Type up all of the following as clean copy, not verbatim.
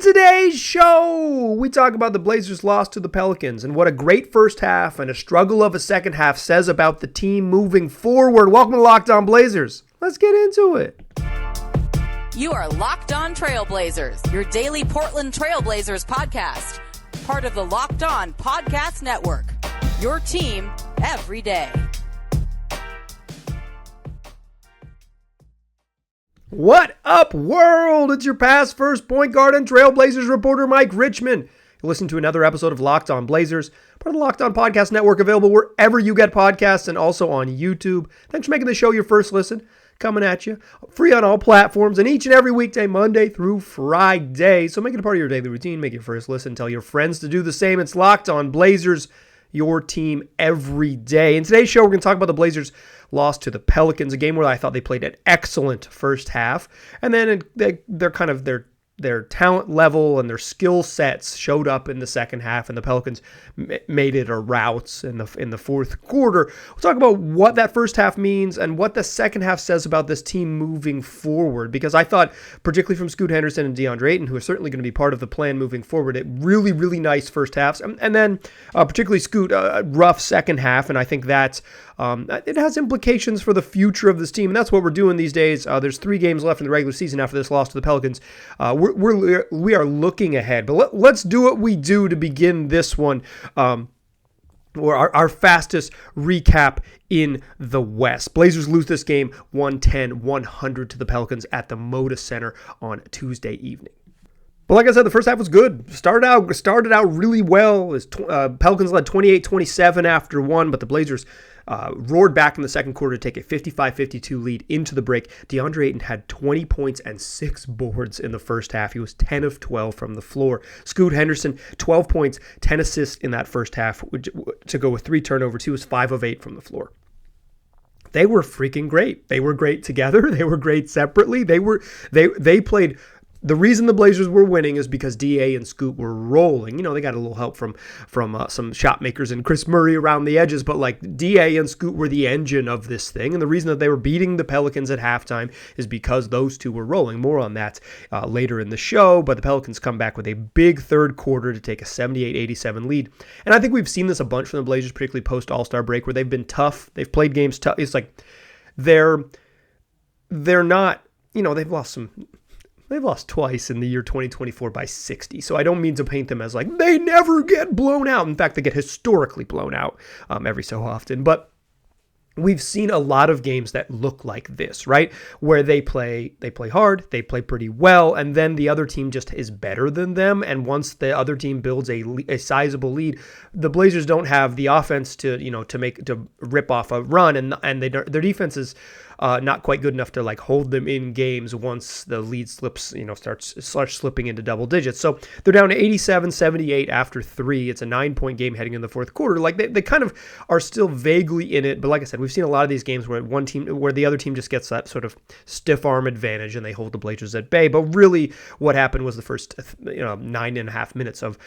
today's show, we talk about the Blazers' loss to the Pelicans and what a great first half and a struggle of a second half says about the team moving forward. Welcome to Locked On Blazers. Let's get into it. You are Locked On Trailblazers, your daily Portland Trailblazers podcast. Part of the Locked On Podcast Network, your team every day. What up, world? It's your past first point guard and Trailblazers reporter, Mike Richmond. You listen to another episode of Locked On Blazers, part of the Locked On Podcast Network, available wherever you get podcasts and also on YouTube. Thanks for making the show your first listen. Coming at you, free on all platforms, and each and every weekday, Monday through Friday. So make it a part of your daily routine. Make your first listen. Tell your friends to do the same. It's Locked On Blazers, your team every day. In today's show, we're going to talk about the Blazers' loss to the Pelicans, a game where I thought they played an excellent first half, and then they're kind of their talent level and their skill sets showed up in the second half, and the Pelicans made it a rout in the fourth quarter. We'll talk about what that first half means and what the second half says about this team moving forward, because I thought, particularly from Scoot Henderson and DeAndre Ayton, who are certainly going to be part of the plan moving forward, it really, really nice first halves, and then particularly Scoot, a rough second half, and I think that it has implications for the future of this team, and that's what we're doing these days. There's 3 games left in the regular season after this loss to the Pelicans. We are looking ahead, but let's do what we do to begin this one. Or our fastest recap in the West. Blazers lose this game 110-100 to the Pelicans at the Moda Center on Tuesday evening. But like I said, the first half was good. Started out really well. Pelicans led 28-27 after one, but the Blazers roared back in the second quarter to take a 55-52 lead into the break. DeAndre Ayton had 20 points and 6 boards in the first half. He was 10 of 12 from the floor. Scoot Henderson, 12 points, 10 assists in that first half to go with 3 turnovers. He was 5 of 8 from the floor. They were freaking great. They were great together. They were great separately. They played. The reason the Blazers were winning is because DA and Scoot were rolling. You know, they got a little help from some shot makers and Chris Murray around the edges, but like DA and Scoot were the engine of this thing. And the reason that they were beating the Pelicans at halftime is because those two were rolling. More on that later in the show, but the Pelicans come back with a big third quarter to take a 78-87 lead. And I think we've seen this a bunch from the Blazers, particularly post All-Star break, where they've been tough. They've played games tough. It's like they're not, you know, they've lost twice in the year 2024 by 60. So I don't mean to paint them as like they never get blown out. In fact, they get historically blown out every so often. But we've seen a lot of games that look like this, right? Where they play hard, they play pretty well, and then the other team just is better than them. And once the other team builds a sizable lead, the Blazers don't have the offense to rip off a run, and their defense is not quite good enough to like hold them in games once the lead starts slipping into double digits. So they're down to 87-78 after 3. It's a 9-point game heading in the fourth quarter. Like they kind of are still vaguely in it, but like I said, we've seen a lot of these games where the other team just gets that sort of stiff arm advantage and they hold the Blazers at bay. But really, what happened was the first 9.5 minutes of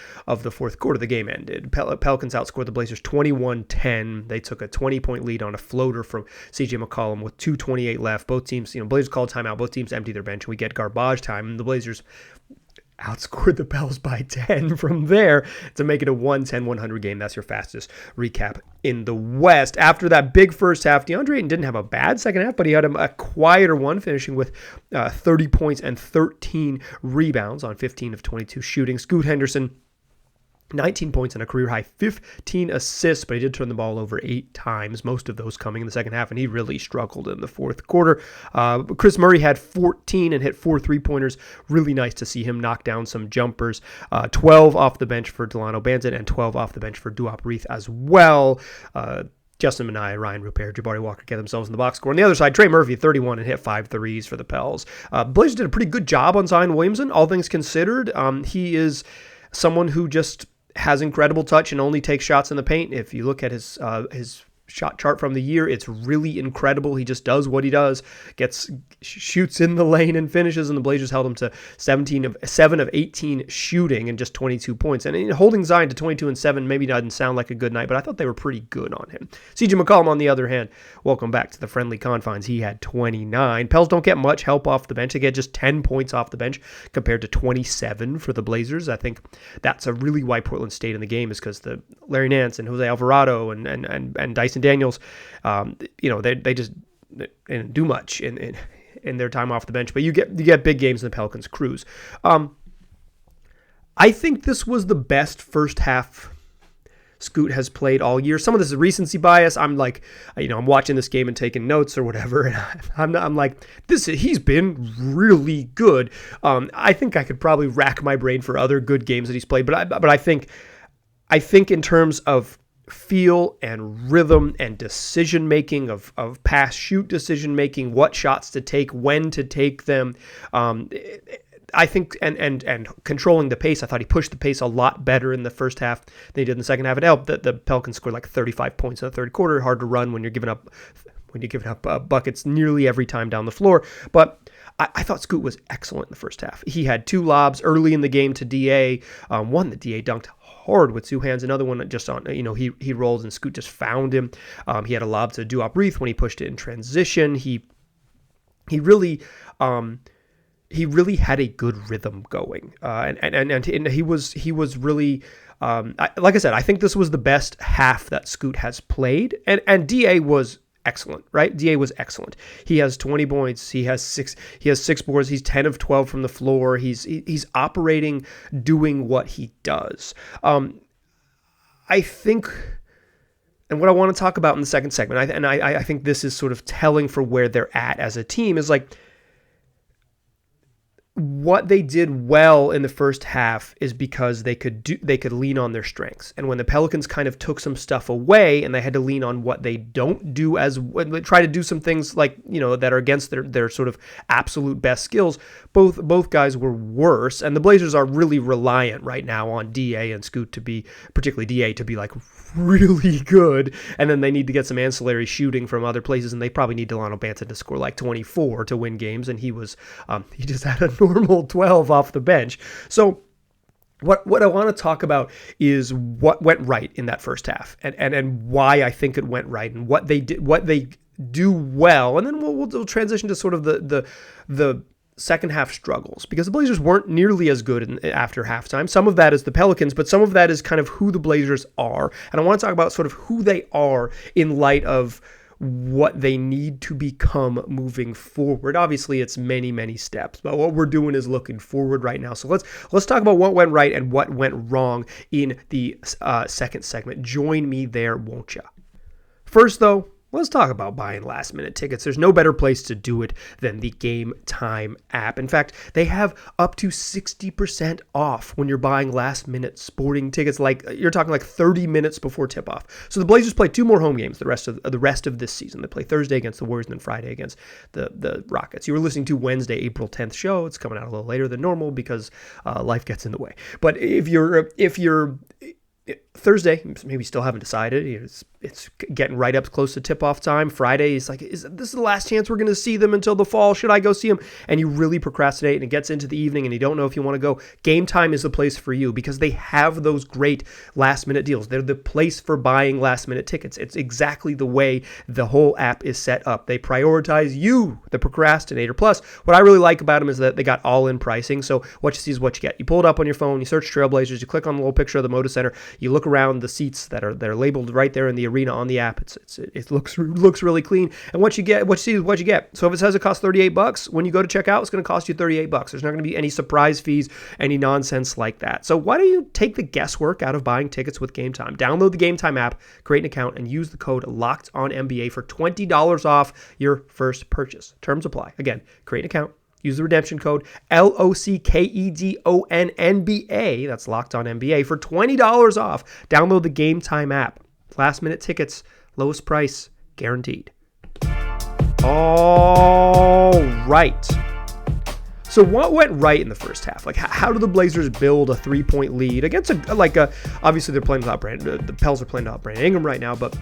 the fourth quarter, the game ended. Pelicans outscored the Blazers 21-10. They took a 20-point lead on a floater from CJ McCollum with 2:28 left. Both teams, Blazers called timeout. Both teams empty their bench, and we get garbage time. And the Blazers outscored the Pels by 10 from there to make it a 110-100 game. That's your fastest recap in the West. After that big first half, DeAndre Ayton didn't have a bad second half, but he had a quieter one, finishing with 30 points and 13 rebounds on 15 of 22 shooting. Scoot Henderson, 19 points and a career-high 15 assists, but he did turn the ball over 8 times, most of those coming in the second half, and he really struggled in the fourth quarter. Chris Murray had 14 and hit 4 three-pointers. Really nice to see him knock down some jumpers. 12 off the bench for Delano Banton and 12 off the bench for Duop Reith as well. Justin Minaya, Ryan Rupert, Jabari Walker get themselves in the box score. On the other side, Trey Murphy, 31 and hit 5 threes for the Pels. Blazers did a pretty good job on Zion Williamson, all things considered. He is someone who just has incredible touch and only takes shots in the paint. If you look at his shot chart from the year. It's really incredible. He just does what he does, shoots in the lane and finishes, and the Blazers held him to 7 of 18 shooting and just 22 points. And holding Zion to 22 and 7 maybe doesn't sound like a good night, but I thought they were pretty good on him. CJ McCollum, on the other hand, welcome back to the friendly confines. He had 29. Pels don't get much help off the bench. They get just 10 points off the bench compared to 27 for the Blazers. I think that's a really why Portland stayed in the game, is because the Larry Nance and Jose Alvarado and Dyson Daniels, they just didn't do much in their time off the bench. But you get big games in the Pelicans cruise. I think this was the best first half Scoot has played all year. Some of this is recency bias. I'm like, I'm watching this game and taking notes or whatever, and I'm like, he's been really good. I think I could probably rack my brain for other good games that he's played, but I think in terms of feel and rhythm and decision making, of pass shoot decision making, what shots to take, when to take them, I think, and controlling the pace, I thought he pushed the pace a lot better in the first half than he did in the second half. It helped that the Pelicans scored like 35 points in the third quarter. Hard to run when you're giving up buckets nearly every time down the floor. But I thought Scoot was excellent in the first half. He had 2 lobs early in the game to DA. One that DA dunked hard with 2 hands. Another one just on, he rolled and Scoot just found him. He had a lob to Duop Reith when he pushed it in transition. He really had a good rhythm going, and he was really, like I said, I think this was the best half that Scoot has played, and DA was excellent, right? DA was excellent. He has 20 points. He has 6 boards. He's 10 of 12 from the floor. He's operating, doing what he does. I think, and what I want to talk about in the second segment, I think this is sort of telling for where they're at as a team, is like, what they did well in the first half is because they could lean on their strengths. And when the Pelicans kind of took some stuff away and they had to lean on what they don't do, try to do some things like, that are against their sort of absolute best skills, both guys were worse. And the Blazers are really reliant right now on DA and Scoot particularly DA to be like really good. And then they need to get some ancillary shooting from other places. And they probably need Delano Banton to score like 24 to win games. And he just had a normal 12 off the bench. So what I want to talk about is what went right in that first half and why I think it went right and what they do well. And then we'll transition to sort of the second half struggles, because the Blazers weren't nearly as good after halftime. Some of that is the Pelicans, but some of that is kind of who the Blazers are. And I want to talk about sort of who they are in light of what they need to become moving forward. Obviously, it's many, many steps, but what we're doing is looking forward right now. So let's talk about what went right and what went wrong in the second segment. Join me there, won't ya? First, though, let's talk about buying last-minute tickets. There's no better place to do it than the Game Time app. In fact, they have up to 60% off when you're buying last-minute sporting tickets. Like, you're talking like 30 minutes before tip-off. So the Blazers play 2 more home games the rest of this season. They play Thursday against the Warriors and then Friday against the Rockets. You were listening to Wednesday, April 10th show. It's coming out a little later than normal because life gets in the way. But if you're Thursday, maybe still haven't decided. It's getting right up close to tip-off time. Friday is like, this is the last chance we're going to see them until the fall. Should I go see them? And you really procrastinate, and it gets into the evening, and you don't know if you want to go. Game Time is the place for you because they have those great last-minute deals. They're the place for buying last-minute tickets. It's exactly the way the whole app is set up. They prioritize you, the procrastinator. Plus, what I really like about them is that they got all-in pricing. So what you see is what you get. You pull it up on your phone, you search Trailblazers, you click on the little picture of the Moda Center, you look around the seats they're labeled right there in the arena on the app. It looks really clean, and what you see is what you get. So if it says it costs $38, when you go to check out, it's going to cost you $38. There's not going to be any surprise fees, any nonsense like that. So why don't you take the guesswork out of buying tickets with Game Time? Download the Game Time app, create an account, and use the code LOCKEDONNBA for $20 off your first purchase. Terms apply. Again, create an account. Use the redemption code LOCKEDONNBA, that's Locked On NBA, for $20 off. Download the Game Time app. Last minute tickets, lowest price, guaranteed. All right. So what went right in the first half? Like, how do the Blazers build a 3-point lead against obviously they're playing without Brandon. The Pels are playing without Brandon Ingram right now, but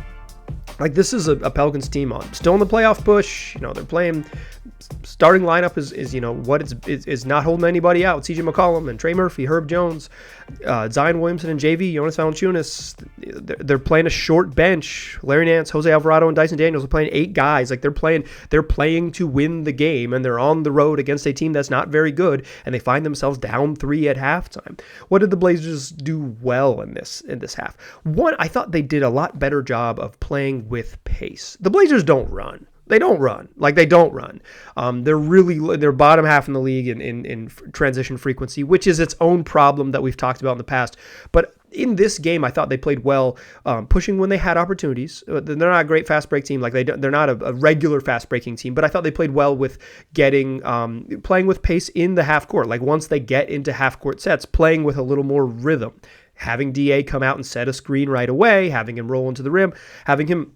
Like, this is a Pelicans team still in the playoff push. They're playing. Starting lineup is not holding anybody out. CJ McCollum and Trey Murphy, Herb Jones, Zion Williamson and JV, Jonas Valanciunas. They're playing a short bench. Larry Nance, Jose Alvarado, and Dyson Daniels are playing 8 guys. Like, they're playing to win the game, and they're on the road against a team that's not very good, and they find themselves down 3 at halftime. What did the Blazers do well in this half? One, I thought they did a lot better job of playing with pace. The Blazers don't run. They don't run. They're bottom half in the league in transition frequency, which is its own problem that we've talked about in the past. But in this game, I thought they played well, pushing when they had opportunities. They're not a great fast break team. They're not a regular fast breaking team, but I thought they played well with playing with pace in the half court. Like, once they get into half court sets, playing with a little more rhythm, having DA come out and set a screen right away, having him roll into the rim, having him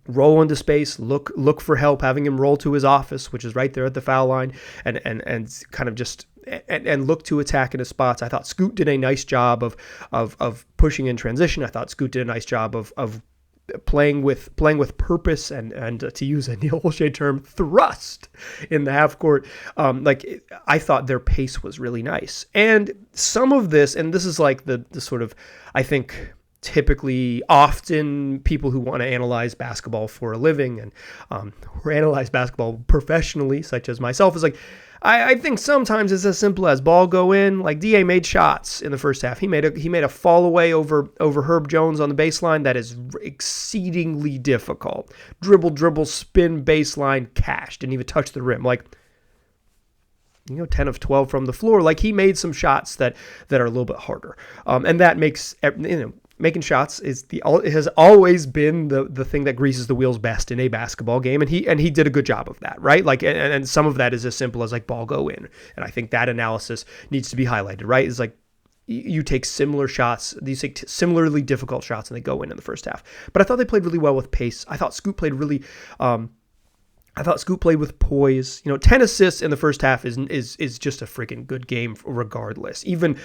roll into space, look for help, having him roll to his office, which is right there at the foul line, and kind of just and look to attack in his spots. I thought Scoot did a nice job of pushing in transition. I thought Scoot did a nice job of playing with purpose and to use a Neil Olshey term, thrust in the half court. I thought their pace was really nice, and some of this, and this is like the sort of, I think, typically often people who want to analyze basketball for a living and or analyze basketball professionally, such as myself, is like, I think sometimes it's as simple as ball go in. Like, DA made shots in the first half. He made a fall away over Herb Jones on the baseline that is exceedingly difficult. Dribble, spin, baseline, cash. Didn't even touch the rim. 10 of 12 from the floor. Like, he made some shots that are a little bit harder. And that makes, making shots has always been the thing that greases the wheels best in a basketball game, and he did a good job of that, right? Like, and some of that is as simple as like ball go in, and I think that analysis needs to be highlighted, right? It's like you take similarly difficult shots and they go in the first half. But I thought they played really well with pace. I thought Scoot played really. I thought Scoot played with poise. 10 assists in the first half is just a freaking good game regardless. Even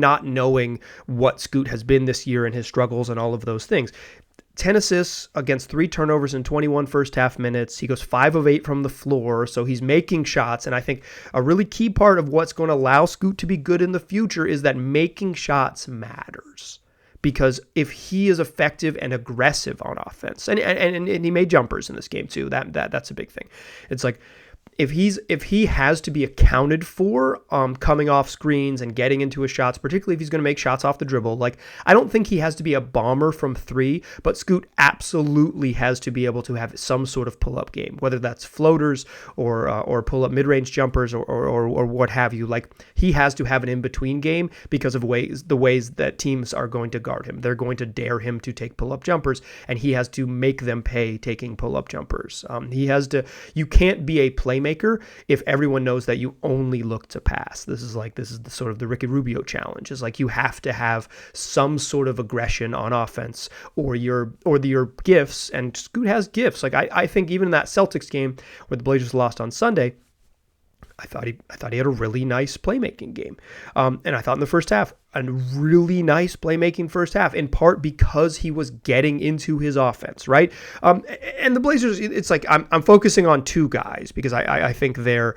not knowing what Scoot has been this year and his struggles and all of those things. 10 assists against 3 turnovers in 21 first half minutes. He goes 5 of 8 from the floor, so he's making shots. And I think a really key part of what's going to allow Scoot to be good in the future is that making shots matters. Because if he is effective and aggressive on offense, and he made jumpers in this game too, that's a big thing. It's like, if he has to be accounted for coming off screens and getting into his shots, particularly if he's going to make shots off the dribble, like, I don't think he has to be a bomber from 3, but Scoot absolutely has to be able to have some sort of pull-up game, whether that's floaters or pull-up mid-range jumpers or what have you. Like, he has to have an in-between game because of the ways that teams are going to guard him. They're going to dare him to take pull-up jumpers, and he has to make them pay taking pull-up jumpers. You can't be a playmaker if everyone knows that you only look to pass. This is the sort of the Ricky Rubio challenge. Is like, you have to have some sort of aggression on offense or your gifts, and Scoot has gifts. Like, I think even in that Celtics game where the Blazers lost on Sunday, I thought he had a really nice playmaking game. And I thought in the first half, a really nice playmaking first half, in part because he was getting into his offense, right? And the Blazers, it's like, I'm focusing on 2 guys because I think they're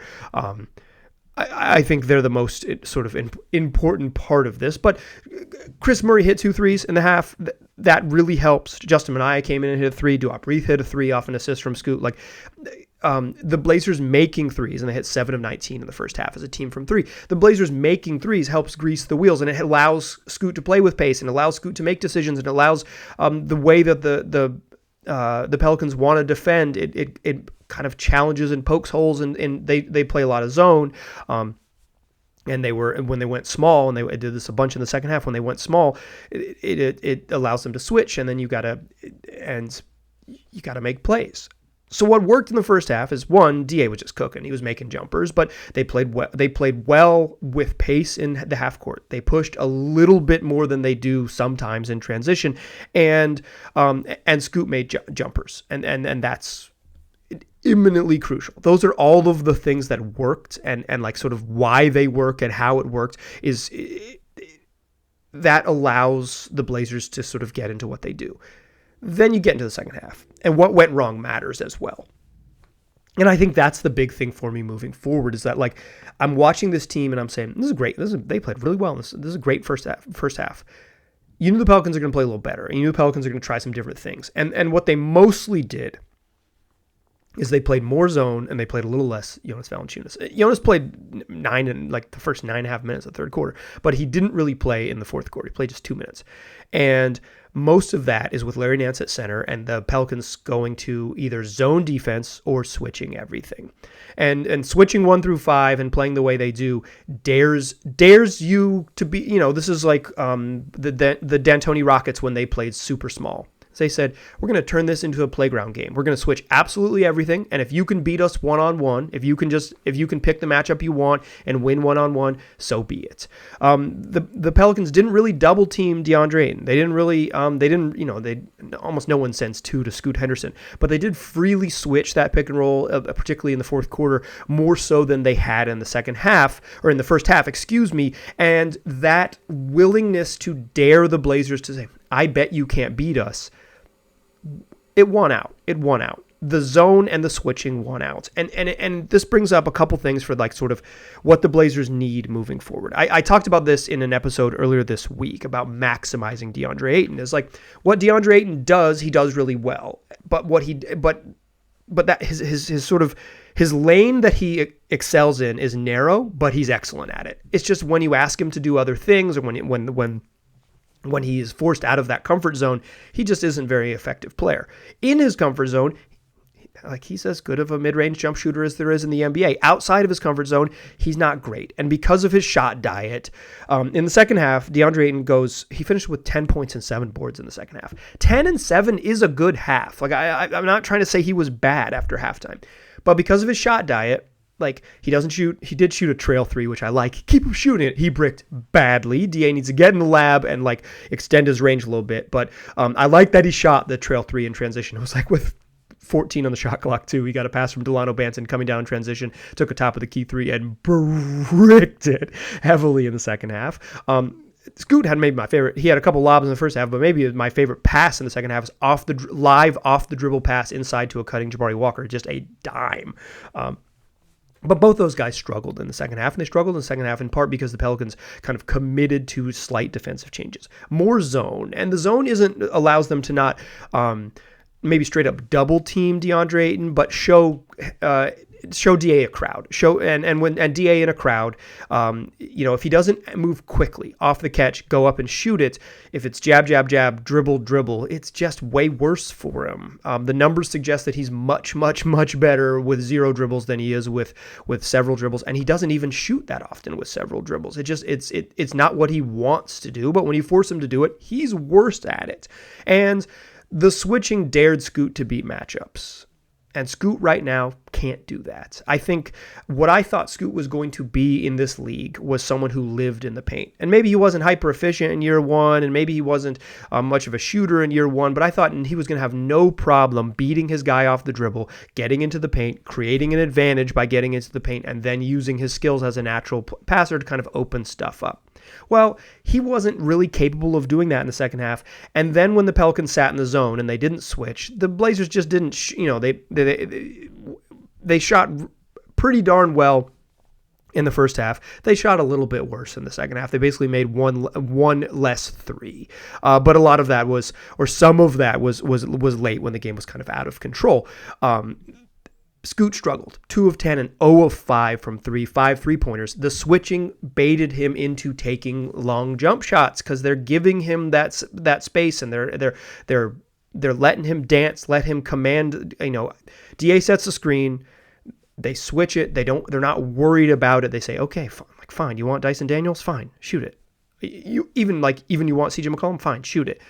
the most sort of important part of this. But Chris Murray hit 2 threes in the half. That really helps. Justin Minaya came in and hit a 3. Duop Reith hit a 3 off an assist from Scoot. Like, the Blazers making threes, and they hit 7 of 19 in the first half as a team from 3. The Blazers making threes helps grease the wheels, and it allows Scoot to play with pace, and allows Scoot to make decisions, and allows the way that the Pelicans want to defend. It kind of challenges and pokes holes, and they play a lot of zone. And when they went small, and they did this a bunch in the second half, when they went small, it allows them to switch, and then you gotta make plays. So what worked in the first half is, one, DA was just cooking. He was making jumpers, but they played well with pace in the half court. They pushed a little bit more than they do sometimes in transition, and Scoot made jumpers, and that's imminently crucial. Those are all of the things that worked, and like sort of why they work and how it worked that allows the Blazers to sort of get into what they do. Then you get into the second half, and what went wrong matters as well. And I think that's the big thing for me moving forward is that, like, I'm watching this team and I'm saying, this is great. They played really well. This is a great first half. You knew the Pelicans are going to play a little better, and you knew the Pelicans are going to try some different things. And what they mostly did is they played more zone and they played a little less Jonas Valanciunas. Jonas played the first 9.5 minutes of the third quarter, but he didn't really play in the fourth quarter. He played just 2 minutes. And most of that is with Larry Nance at center and the Pelicans going to either zone defense or switching everything. And switching 1 through 5 and playing the way they do dares you to be, this is like the D'Antoni Rockets when they played super small. They said, we're going to turn this into a playground game. We're going to switch absolutely everything. And if you can beat us one-on-one, if you can pick the matchup you want and win one-on-one, so be it. The Pelicans didn't really double team DeAndre Ayton. They didn't really, almost no one sends 2 to Scoot Henderson, but they did freely switch that pick and roll, particularly in the fourth quarter, more so than they had in the first half, and that willingness to dare the Blazers to say, I bet you can't beat us. It won out. The zone and the switching won out. And this brings up a couple things for like sort of what the Blazers need moving forward. I talked about this in an episode earlier this week about maximizing DeAndre Ayton. Is like what DeAndre Ayton does, he does really well. But that his sort of his lane that he excels in is narrow, but he's excellent at it. It's just when you ask him to do other things or when he is forced out of that comfort zone, he just isn't a very effective player. In his comfort zone, like he's as good of a mid-range jump shooter as there is in the NBA. Outside of his comfort zone, he's not great. And because of his shot diet, in the second half, DeAndre Ayton he finished with 10 points and 7 boards in the second half. 10 and 7 is a good half. Like I'm not trying to say he was bad after halftime, but because of his shot diet, like he did shoot a trail 3, which I like. Keep him shooting it. He bricked badly. DA needs to get in the lab and like extend his range a little bit. But I like that he shot the trail 3 in transition. It was like with 14 on the shot clock too. He got a pass from Delano Banton coming down in transition, took a top of the key 3 and bricked it heavily in the second half. Scoot had maybe my favorite. He had a couple lobs in the first half, but maybe my favorite pass in the second half was off the dribble pass inside to a cutting Jabari Walker, just a dime. But both those guys struggled in the second half, and they struggled in the second half in part because the Pelicans kind of committed to slight defensive changes. More zone, and the zone allows them to not maybe straight up double team DeAndre Ayton, but show DA a crowd. And DA in a crowd, if he doesn't move quickly off the catch, go up and shoot it, if it's jab, jab, jab, dribble, it's just way worse for him. The numbers suggest that he's much, much, much better with 0 dribbles than he is with several dribbles, and he doesn't even shoot that often with several dribbles. It's not what he wants to do, but when you force him to do it, he's worse at it. And the switching dared Scoot to beat matchups. And Scoot right now can't do that. I think what I thought Scoot was going to be in this league was someone who lived in the paint. And maybe he wasn't hyper efficient in year 1, and maybe he wasn't much of a shooter in year 1, but I thought he was going to have no problem beating his guy off the dribble, getting into the paint, creating an advantage by getting into the paint, and then using his skills as a natural passer to kind of open stuff up. Well, he wasn't really capable of doing that in the second half. And then when the Pelicans sat in the zone and they didn't switch, the Blazers just didn't, they shot pretty darn well in the first half. They shot a little bit worse in the second half. They basically made one less 3. But a lot of that was late when the game was kind of out of control. Scoot struggled. 2 of 10 and 0 of 5 from 3, 5 3-pointers. The switching baited him into taking long jump shots because they're giving him that space, and they're letting him dance, let him command. DA sets the screen. They switch it. They're not worried about it. They say, okay, fine. You want Dyson Daniels? Fine, shoot it. You even you want CJ McCollum? Fine, shoot it.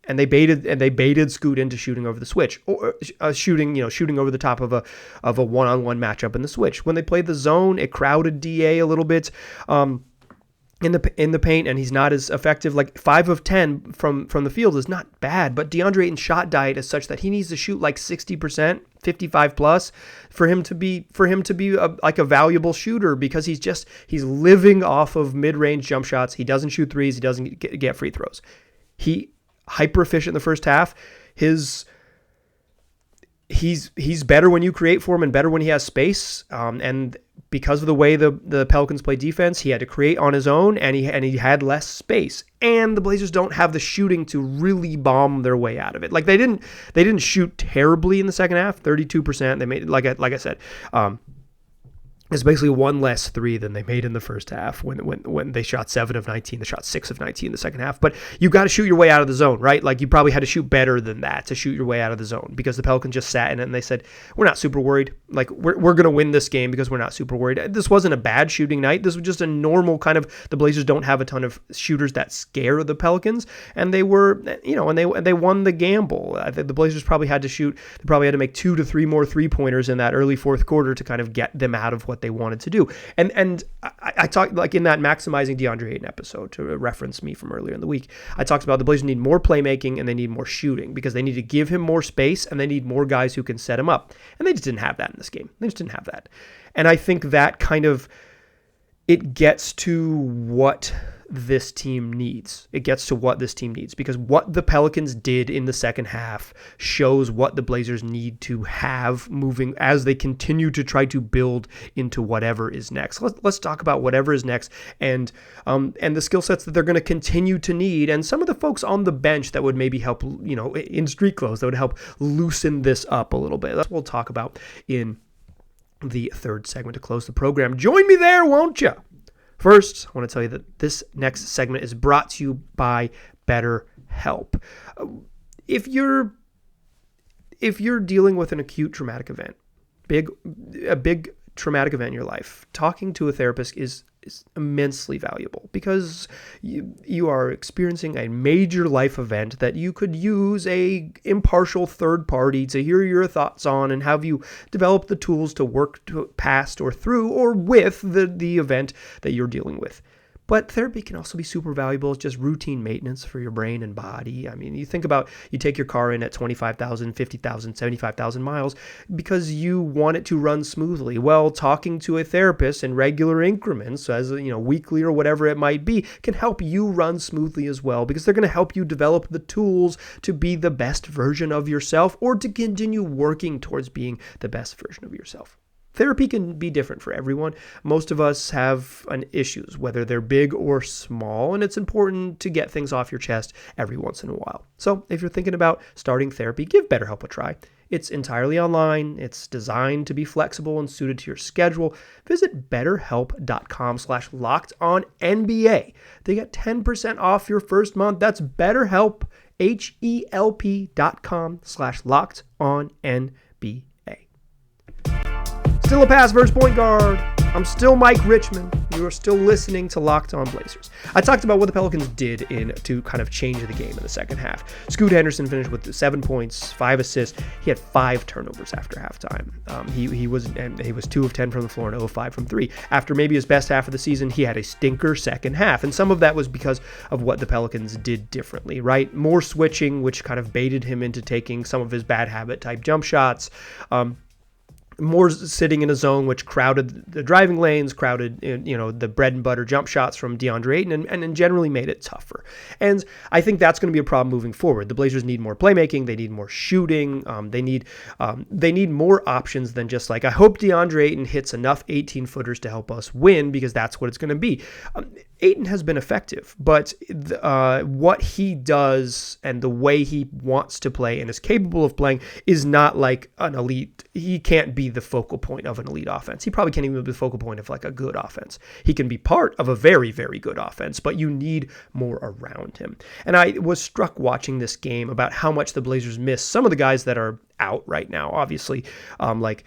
And they baited Scoot into shooting over the switch, or shooting over the top of a one-on-one matchup in the switch. When they played the zone, it crowded DA a little bit in the paint, and he's not as effective. Like 5 of 10 from the field is not bad, but DeAndre Ayton's shot diet is such that he needs to shoot like 60%, 55 plus for him to be a valuable shooter, because he's living off of mid-range jump shots. He doesn't shoot threes. He doesn't get free throws. He hyper efficient in the first half. he's better when you create for him and better when he has space. And because of the way the Pelicans play defense, he had to create on his own, and he had less space. And the Blazers don't have the shooting to really bomb their way out of it. Like they didn't shoot terribly in the second half, 32%. They made, like I said, it's basically one less three than they made in the first half when they shot 7 of 19. They shot 6 of 19 in the second half. But you got to shoot your way out of the zone, right? Like you probably had to shoot better than that to shoot your way out of the zone, because the Pelicans just sat in it and they said, we're not super worried. Like we're going to win this game because we're not super worried. This wasn't a bad shooting night. This was just a normal kind of, the Blazers don't have a ton of shooters that scare the Pelicans, and they were, and they won the gamble. I think the Blazers probably had to make 2 to 3 more 3-pointers in that early fourth quarter to kind of get them out of what they wanted to do. And I talked, like in that Maximizing DeAndre Ayton episode, to reference me from earlier in the week, I talked about the Blazers need more playmaking and they need more shooting because they need to give him more space and they need more guys who can set him up. And they just didn't have that in this game. They just didn't have that. And I think that kind of, it gets to what this team needs. Because what the Pelicans did in the second half shows what the Blazers need to have moving as they continue to try to build into whatever is next. Let's talk about whatever is next and the skill sets that they're going to continue to need, and some of the folks on the bench that would maybe help, in street clothes, that would help loosen this up a little bit. That's what we'll talk about in the third segment to close the program. Join me there, won't you? First, I want to tell you that this next segment is brought to you by BetterHelp. If you're dealing with an acute traumatic event, a big traumatic event in your life, talking to a therapist is immensely valuable, because you are experiencing a major life event that you could use a impartial third party to hear your thoughts on and have you develop the tools to work past or through or with the event that you're dealing with. But therapy can also be super valuable. It's just routine maintenance for your brain and body. I mean, you think about, you take your car in at 25,000, 50,000, 75,000 miles because you want it to run smoothly. Well, talking to a therapist in regular increments, as weekly or whatever it might be, can help you run smoothly as well, because they're going to help you develop the tools to be the best version of yourself, or to continue working towards being the best version of yourself. Therapy can be different for everyone. Most of us have issues, whether they're big or small, and it's important to get things off your chest every once in a while. So if you're thinking about starting therapy, give BetterHelp a try. It's entirely online. It's designed to be flexible and suited to your schedule. Visit BetterHelp.com/LockedOnNBA. They get 10% off your first month. That's BetterHelp, HELP.com/LockedOnNBA. Still a pass versus point guard. I'm still Mike Richmond. You are still listening to Locked On Blazers. I talked about what the Pelicans did to kind of change the game in the second half. Scoot Henderson finished with 7 points, 5 assists. He had 5 turnovers after halftime. He was 2 of 10 from the floor and 0 of 5 from 3. After maybe his best half of the season, he had a stinker second half, and some of that was because of what the Pelicans did differently, right? More switching, which kind of baited him into taking some of his bad habit type jump shots. More sitting in a zone, which crowded the driving lanes, crowded, the bread and butter jump shots from DeAndre Ayton, and generally made it tougher. And I think that's going to be a problem moving forward. The Blazers need more playmaking. They need more shooting. They need more options than just like, I hope DeAndre Ayton hits enough 18-footers to help us win, because that's what it's going to be. Ayton has been effective, but what he does and the way he wants to play and is capable of playing is not like an elite. He can't be the focal point of an elite offense. He probably can't even be the focal point of like a good offense. He can be part of a very, very good offense, but you need more around him. And I was struck watching this game about how much the Blazers miss some of the guys that are out right now. Obviously, like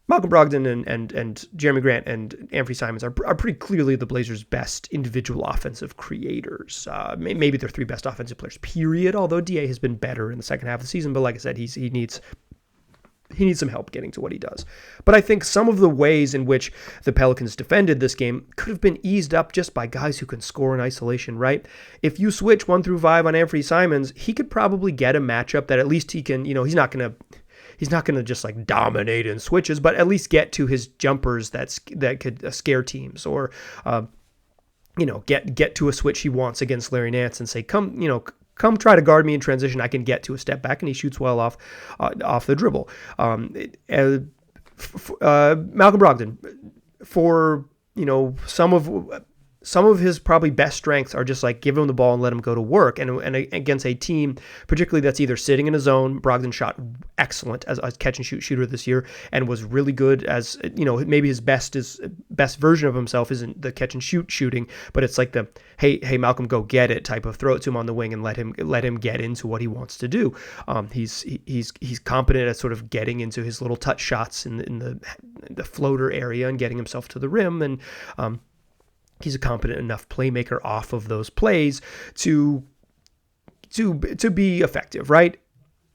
Malcolm Brogdon and Jeremy Grant and Anthony Simons are pretty clearly the Blazers' best individual offensive creators. Maybe they're 3 best offensive players, period, although DA has been better in the second half of the season. But like I said, he needs some help getting to what he does. But I think some of the ways in which the Pelicans defended this game could have been eased up just by guys who can score in isolation, right? If you switch 1 through 5 on Anthony Simons, he could probably get a matchup that at least he can, he's not going to just like dominate in switches, but at least get to his jumpers that could scare teams, or get to a switch he wants against Larry Nance and say, come come try to guard me in transition. I can get to a step back, and he shoots well off the dribble. Malcolm Brogdon, for some of his probably best strengths are just like give him the ball and let him go to work. And against a team, particularly that's either sitting in a zone, Brogdon shot excellent as a catch and shoot shooter this year and was really good as, maybe his best version of himself isn't the catch and shoot shooting, but it's like the, hey, Malcolm, go get it type of throw it to him on the wing and let him get into what he wants to do. He's competent at sort of getting into his little touch shots in the floater area and getting himself to the rim. And, he's a competent enough playmaker off of those plays to be effective, right?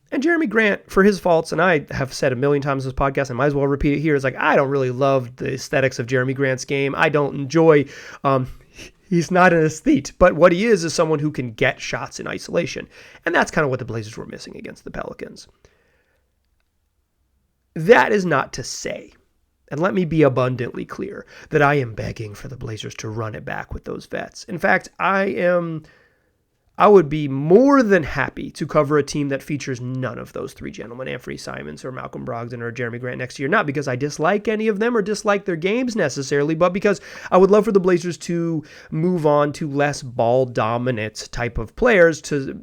And Jeremy Grant, for his faults, and I have said a million times in this podcast, I might as well repeat it here, is like, I don't really love the aesthetics of Jeremy Grant's game. I don't enjoy, he's not an aesthete, but what he is someone who can get shots in isolation. And that's kind of what the Blazers were missing against the Pelicans. That is not to say, and let me be abundantly clear, that I am begging for the Blazers to run it back with those vets. In fact, I would be more than happy to cover a team that features none of those three gentlemen, Anthony Simons or Malcolm Brogdon or Jeremy Grant next year. Not because I dislike any of them or dislike their games necessarily, but because I would love for the Blazers to move on to less ball-dominant type of players, to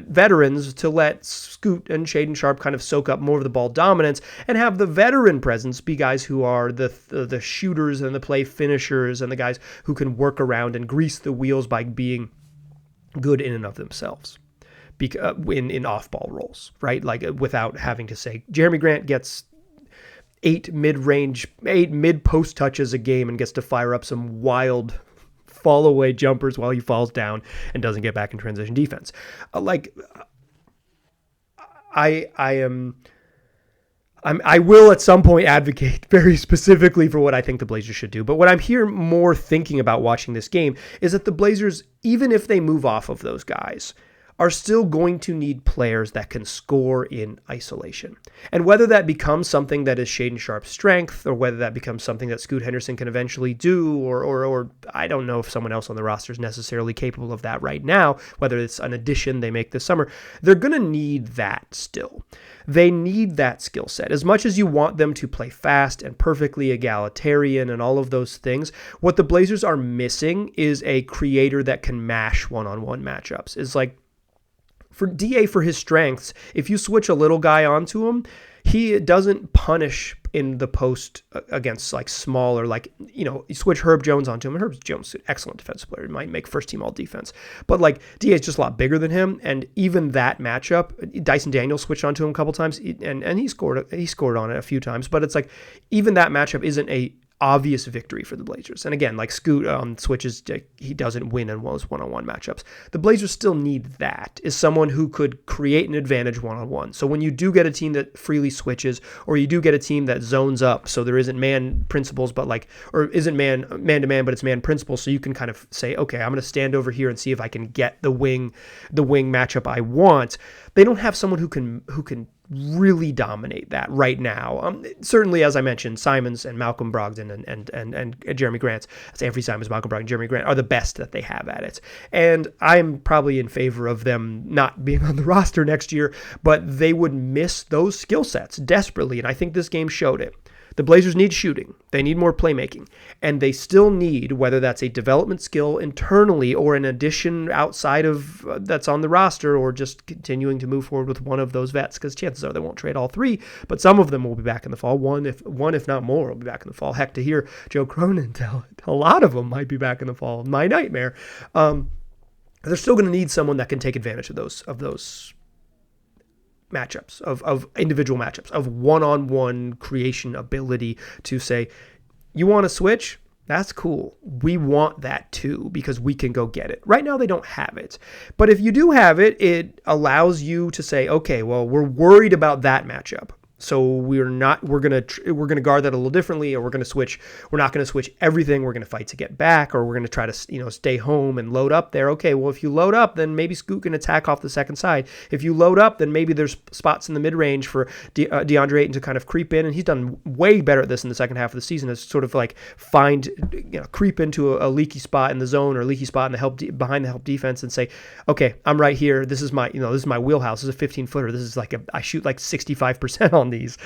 veterans, to let Scoot and Shaedon Sharpe kind of soak up more of the ball dominance and have the veteran presence be guys who are the shooters and the play finishers and the guys who can work around and grease the wheels by being good in and of themselves in off-ball roles, right? Like without having to say, Jeremy Grant gets 8 mid-post touches a game and gets to fire up some wild fall-away jumpers while he falls down and doesn't get back in transition defense. I will at some point advocate very specifically for what I think the Blazers should do. But what I'm here more thinking about watching this game is that the Blazers, even if they move off of those guys, are still going to need players that can score in isolation. And whether that becomes something that is Shaedon Sharpe's strength, or whether that becomes something that Scoot Henderson can eventually do, or I don't know if someone else on the roster is necessarily capable of that right now, whether it's an addition they make this summer, they're going to need that still. They need that skill set. As much as you want them to play fast and perfectly egalitarian and all of those things, what the Blazers are missing is a creator that can mash one-on-one matchups. It's like, for DA, for his strengths, if you switch a little guy onto him, he doesn't punish in the post against like smaller, like, you switch Herb Jones onto him, and Herb Jones is an excellent defensive player. He might make first team all defense, but like DA is just a lot bigger than him. And even that matchup, Dyson Daniels switched onto him a couple times and he scored on it a few times, but it's like, even that matchup isn't a obvious victory for the Blazers. And again, like Scoot switches, he doesn't win in those one-on-one matchups. The Blazers still need that, is someone who could create an advantage one-on-one. So when you do get a team that freely switches, or you do get a team that zones up, so there isn't man principles, but or isn't man-to-man, but it's man principles, so you can kind of say, okay, I'm going to stand over here and see if I can get the wing matchup I want. They don't have someone who can really dominate that right now. Certainly, as I mentioned, Simons and Malcolm Brogdon and Jeremy Grant, Anthony Simons, Malcolm Brogdon, Jeremy Grant are the best that they have at it. And I'm probably in favor of them not being on the roster next year, but they would miss those skill sets desperately. And I think this game showed it. The Blazers need shooting. They need more playmaking. And they still need, whether that's a development skill internally or an addition outside of that's on the roster, or just continuing to move forward with one of those vets, because chances are they won't trade all three, but some of them will be back in the fall. One, if not more, will be back in the fall. Heck, to hear Joe Cronin tell it, a lot of them might be back in the fall. My nightmare. They're still going to need someone that can take advantage of those matchups, of individual matchups, of one-on-one creation ability to say, you want to switch? That's cool. We want that too, because we can go get it. Right now, they don't have it. But if you do have it, it allows you to say, okay, well, we're worried about that matchup. So we're going to guard that a little differently, or we're not going to switch everything. We're going to fight to get back, or we're going to try to, stay home and load up there. Okay, well, if you load up, then maybe Scoot can attack off the second side. If you load up, then maybe there's spots in the mid-range for DeAndre Ayton to kind of creep in, and he's done way better at this in the second half of the season, is sort of like creep into a leaky spot in the zone or leaky spot in the behind the help defense and say, okay, I'm right here. This is my wheelhouse. This is a 15-footer. This is I shoot like 65% on these,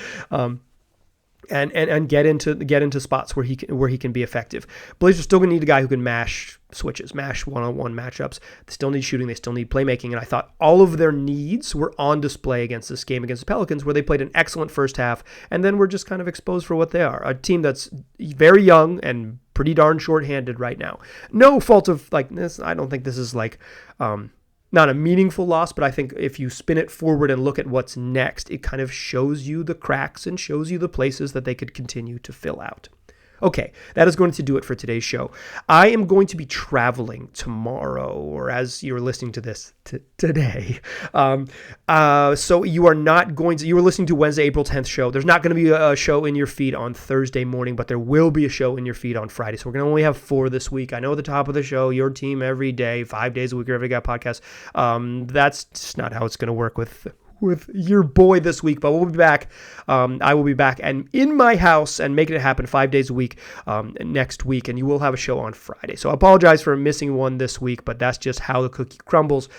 and get into spots where he can be effective. Blazers still gonna need a guy who can mash switches, mash one-on-one matchups. They still need shooting. They still need playmaking. And I thought all of their needs were on display against this game against the Pelicans, where they played an excellent first half and then were just kind of exposed for what they are, a team that's very young and pretty darn short-handed right now. No fault of this. I don't think this is not a meaningful loss, but I think if you spin it forward and look at what's next, it kind of shows you the cracks and shows you the places that they could continue to fill out. Okay, that is going to do it for today's show. I am going to be traveling tomorrow, or as you're listening to this today. So you were listening to Wednesday, April 10th show. There's not going to be a show in your feed on Thursday morning, but there will be a show in your feed on Friday. So we're going to only have 4 this week. I know at the top of the show, your team every day, 5 days a week, wherever you got podcasts. That's just not how it's going to work with your boy this week, but we'll be back. I will be back and in my house and making it happen 5 days a week next week, and you will have a show on Friday. So I apologize for missing one this week, but that's just how the cookie crumbles.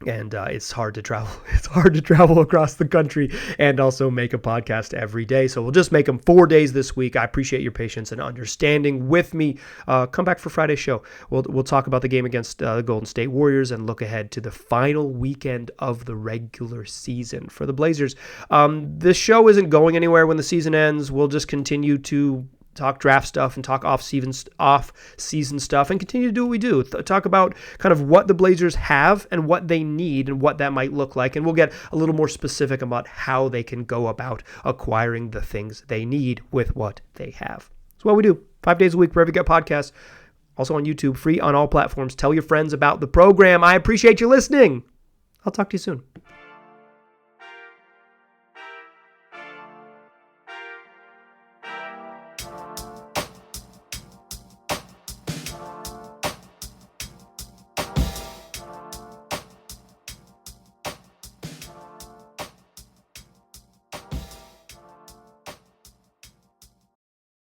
And it's hard to travel. It's hard to travel across the country and also make a podcast every day. So we'll just make them 4 days this week. I appreciate your patience and understanding with me. Come back for Friday's show. We'll talk about the game against the Golden State Warriors and look ahead to the final weekend of the regular season for the Blazers. This show isn't going anywhere when the season ends. We'll just continue to talk draft stuff and talk off-season stuff and continue to do what we do. Talk about kind of what the Blazers have and what they need and what that might look like. And we'll get a little more specific about how they can go about acquiring the things they need with what they have. That's what we do 5 days a week, wherever you get podcasts. Also on YouTube, free on all platforms. Tell your friends about the program. I appreciate you listening. I'll talk to you soon.